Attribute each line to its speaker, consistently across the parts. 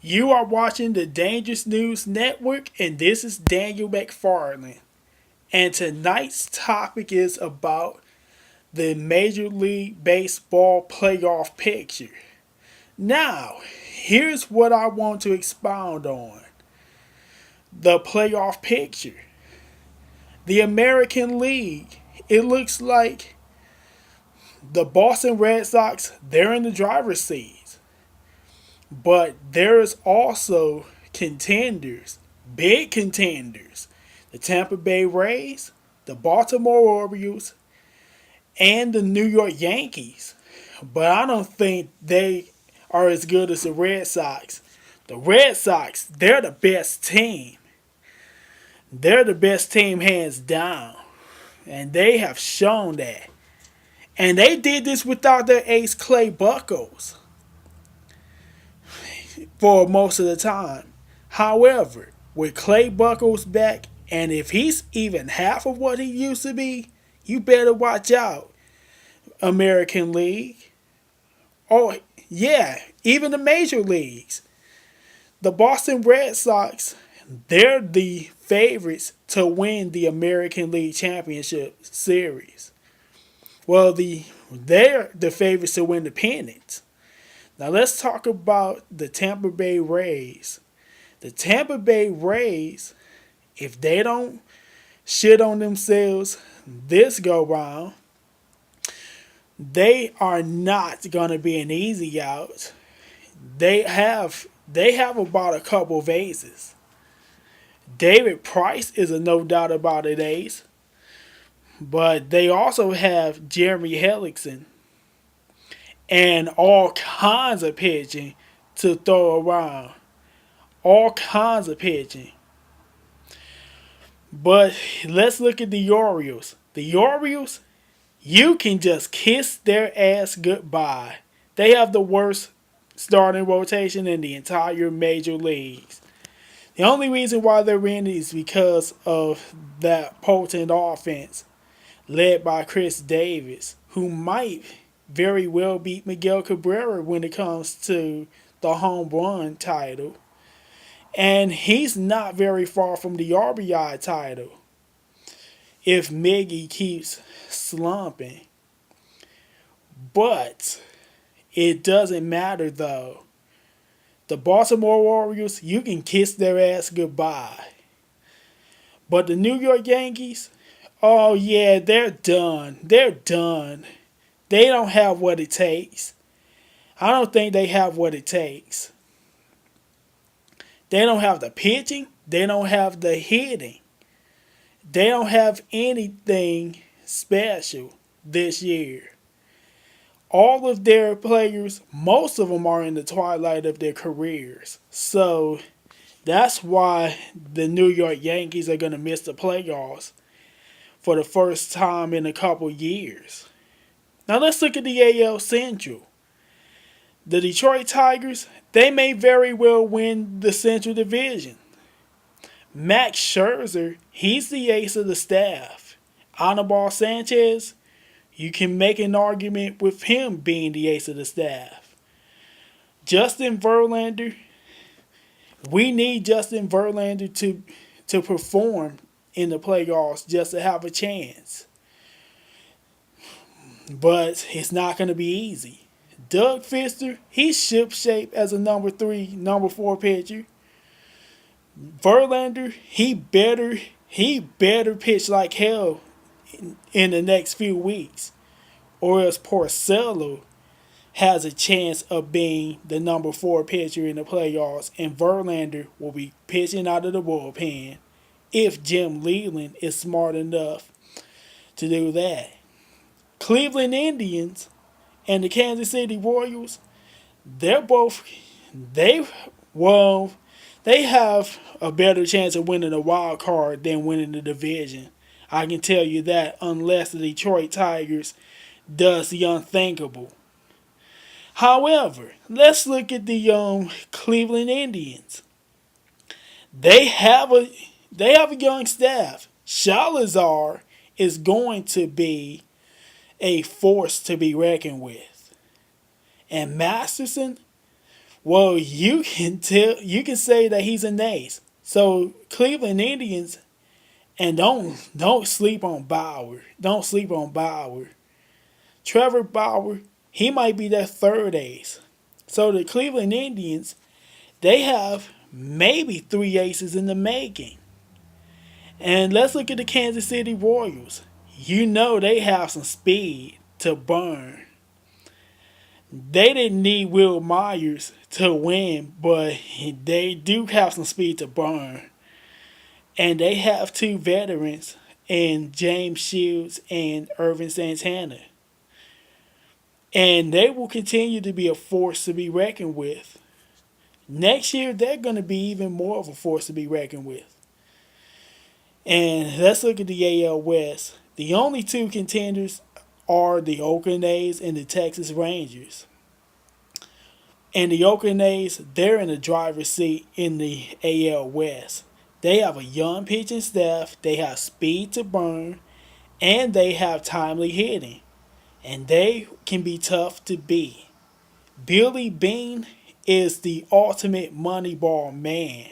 Speaker 1: You are watching the Dangerous News Network, and this is Daniel McFarland. And tonight's topic is about the Major League Baseball playoff picture. Now, here's what I want to expound on the playoff picture. The American League, it looks like the Boston Red Sox, they're in the driver's seat. But there is also contenders, big contenders. The Tampa Bay Rays, the Baltimore Orioles, and the New York Yankees. But I don't think they are as good as the Red Sox. The Red Sox, they're the best team. They're the best team hands down. And they have shown that. And they did this without their ace Clay Buchholz for most of the time. However, with Clay Buchholz back, and if he's even half of what he used to be, you better watch out, American League. Oh, yeah, even the major leagues. The Boston Red Sox, they're the favorites to win the American League Championship Series. Well, they're the favorites to win the pennant. Now let's talk about the Tampa Bay Rays. The Tampa Bay Rays, if they don't shit on themselves this go round, they are not gonna be an easy out. They have about a couple of aces. David Price is a no doubt about it ace, but they also have Jeremy Hellickson and all kinds of pitching to throw around. All kinds of pitching. But let's look at the Orioles. The Orioles, you can just kiss their ass goodbye. They have the worst starting rotation in the entire major leagues. The only reason why they're in is because of that potent offense led by Chris Davis, who might very well beat Miguel Cabrera when it comes to the home run title. And he's not very far from the RBI title if Miggy keeps slumping. But it doesn't matter though. The Baltimore Orioles, you can kiss their ass goodbye. But the New York Yankees, oh yeah, they're done. They're done. They don't have what it takes. I don't think they have what it takes. They don't have the pitching. They don't have the hitting. They don't have anything special this year. All of their players, most of them are in the twilight of their careers. So that's why the New York Yankees are going to miss the playoffs for the first time in a couple years. Now let's look at the AL Central. The Detroit Tigers, they may very well win the Central Division. Max Scherzer, he's the ace of the staff. Anibal Sanchez, you can make an argument with him being the ace of the staff. Justin Verlander, we need Justin Verlander to perform in the playoffs just to have a chance. But it's not going to be easy. Doug Fister, he's shipshape as a number 3, number 4 pitcher. Verlander, he better pitch like hell in the next few weeks, or else Porcello has a chance of being the number 4 pitcher in the playoffs, and Verlander will be pitching out of the bullpen if Jim Leyland is smart enough to do that. Cleveland Indians and the Kansas City Royals, they have a better chance of winning a wild card than winning the division. I can tell you that, unless the Detroit Tigers does the unthinkable. However, let's look at the Cleveland Indians. They have a young staff. Shalazar is going to be a force to be reckoned with. And Masterson, Well, you can say that he's an ace. So Cleveland Indians, and don't sleep on Bauer. Don't sleep on Bauer. Trevor Bauer, he might be their third ace. So the Cleveland Indians, they have maybe three aces in the making. And let's look at the Kansas City Royals. You know they have some speed to burn. They didn't need Will Myers to win, but they do have some speed to burn. And they have two veterans in James Shields and Irvin Santana. And they will continue to be a force to be reckoned with. Next year, they're going to be even more of a force to be reckoned with. And let's look at the AL West. The only two contenders are the Oakland A's and the Texas Rangers. And the Oakland A's, they're in the driver's seat in the AL West. They have a young pitching staff, they have speed to burn, and they have timely hitting. And they can be tough to beat. Billy Beane is the ultimate Moneyball man.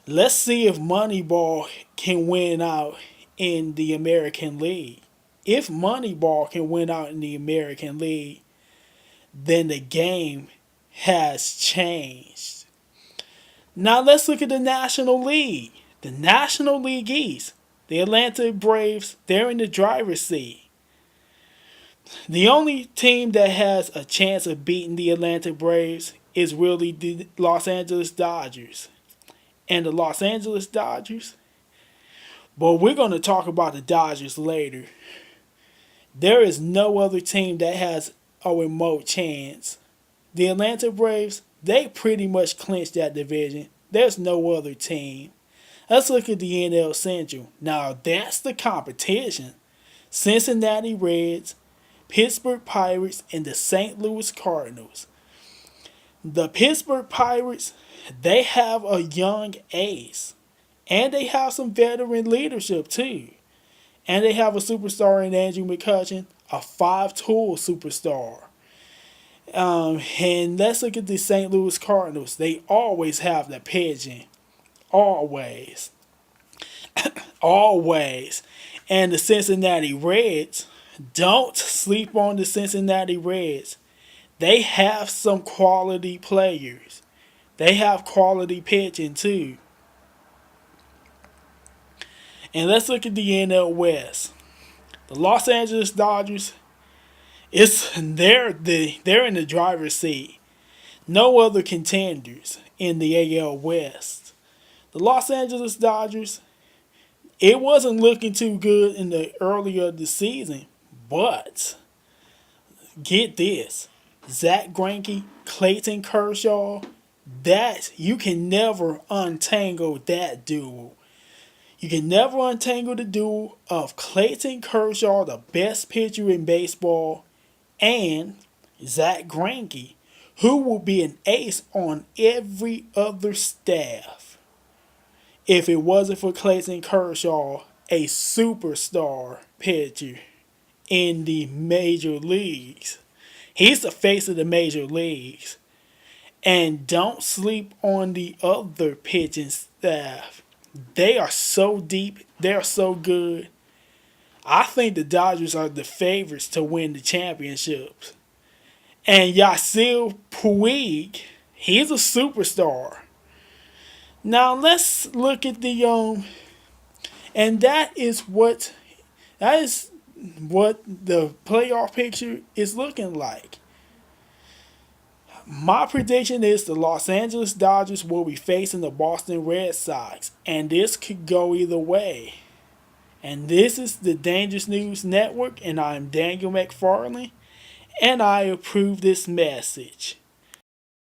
Speaker 1: Let's see if Moneyball can win out in the American League. If Moneyball can win out in the American League, then the game has changed. Now let's look at the National League. The National League East. The Atlanta Braves, they're in the driver's seat. The only team that has a chance of beating the Atlanta Braves is really the Los Angeles Dodgers. And the Los Angeles Dodgers, but we're going to talk about the Dodgers later. There is no other team that has a remote chance. The Atlanta Braves, they pretty much clinched that division. There's no other team. Let's look at the NL Central. Now that's the competition. Cincinnati Reds, Pittsburgh Pirates, and the St. Louis Cardinals. The Pittsburgh Pirates, they have a young ace. And they have some veteran leadership too. And they have a superstar in Andrew McCutchen, a five-tool superstar. And let's look at the St. Louis Cardinals. They always have the pitching. Always. Always. And the Cincinnati Reds, don't sleep on the Cincinnati Reds. They have some quality players. They have quality pitching too. And let's look at the NL West. The Los Angeles Dodgers, they're in the driver's seat. No other contenders in the AL West. The Los Angeles Dodgers, it wasn't looking too good in the earlier of the season, but get this. Zach Greinke, Clayton Kershaw, that you can never untangle that duo. You can never untangle the duo of Clayton Kershaw, the best pitcher in baseball, and Zach Greinke, who will be an ace on every other staff. If it wasn't for Clayton Kershaw, a superstar pitcher in the major leagues. He's the face of the major leagues. And don't sleep on the other pitching staff. They are so deep. They are so good. I think the Dodgers are the favorites to win the championships. And Yasiel Puig, he's a superstar. Now let's look at the and that is what the playoff picture is looking like. My prediction is the Los Angeles Dodgers will be facing the Boston Red Sox, and this could go either way. And this is the Dangerous News Network, and I'm Daniel McFarlane, and I approve this message.